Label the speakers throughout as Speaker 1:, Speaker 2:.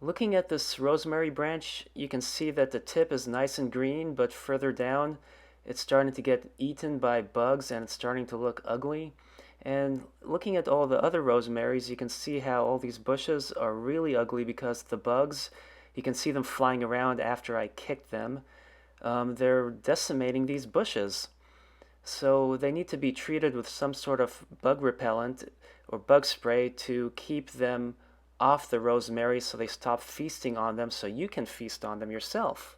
Speaker 1: Looking at this rosemary branch, you can see that the tip is nice and green, but further down it's starting to get eaten by bugs and it's starting to look ugly. And looking at all the other rosemaries, you can see how all these bushes are really ugly because the bugs, you can see them flying around after I kicked them. They're decimating these bushes. So they need to be treated with some sort of bug repellent or bug spray to keep them off the rosemary so they stop feasting on them so you can feast on them yourself.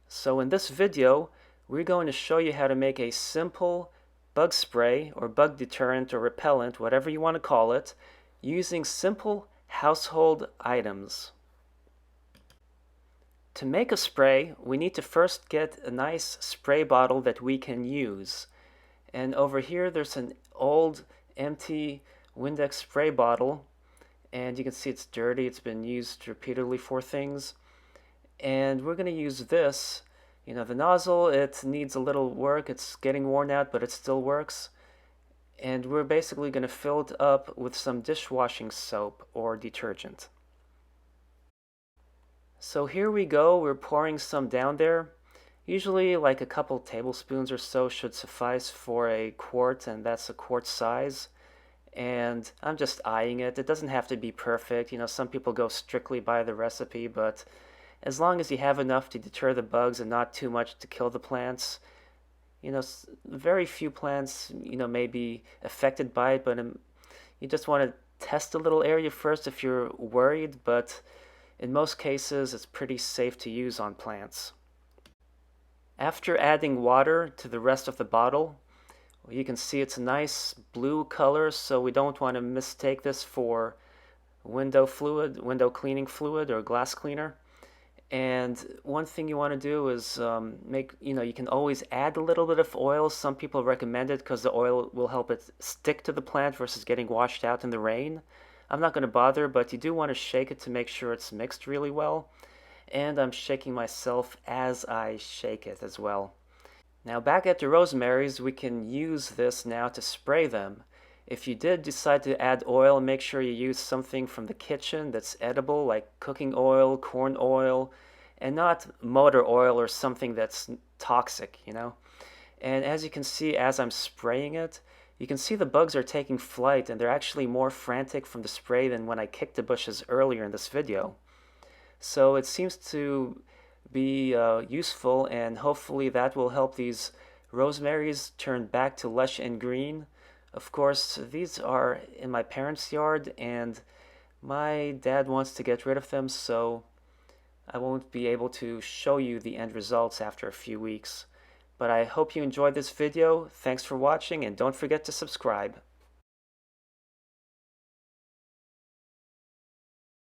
Speaker 1: So in this video, we're going to show you how to make a simple bug spray or bug deterrent or repellent, whatever you want to call it, using simple household items. To make a spray, we need to first get a nice spray bottle that we can use. And over here there's an old empty Windex spray bottle, and you can see it's dirty, it's been used repeatedly for things. And we're going to use this. The nozzle, it needs a little work, it's getting worn out, but it still works. And we're basically going to fill it up with some dishwashing soap or detergent. So here we go, we're pouring some down there. Usually like a couple tablespoons or so should suffice for a quart, and that's a quart size. And I'm just eyeing it. It doesn't have to be perfect. Some people go strictly by the recipe, but as long as you have enough to deter the bugs and not too much to kill the plants, very few plants, may be affected by it, but you just want to test a little area first if you're worried, but in most cases, it's pretty safe to use on plants. After adding water to the rest of the bottle, you can see it's a nice blue color, so we don't want to mistake this for window cleaning fluid, or glass cleaner. And one thing you want to do is you can always add a little bit of oil. Some people recommend it because the oil will help it stick to the plant versus getting washed out in the rain. I'm not going to bother, but you do want to shake it to make sure it's mixed really well. And I'm shaking myself as I shake it as well. Now back at the rosemaries, we can use this now to spray them. If you did decide to add oil, make sure you use something from the kitchen that's edible, like cooking oil, corn oil, and not motor oil or something that's toxic, And as you can see, as I'm spraying it, you can see the bugs are taking flight, and they're actually more frantic from the spray than when I kicked the bushes earlier in this video. So it seems to be useful, and hopefully that will help these rosemaries turn back to lush and green. Of course, these are in my parents' yard, and my dad wants to get rid of them, so I won't be able to show you the end results after a few weeks. But I hope you enjoyed this video. Thanks for watching, and don't forget to subscribe.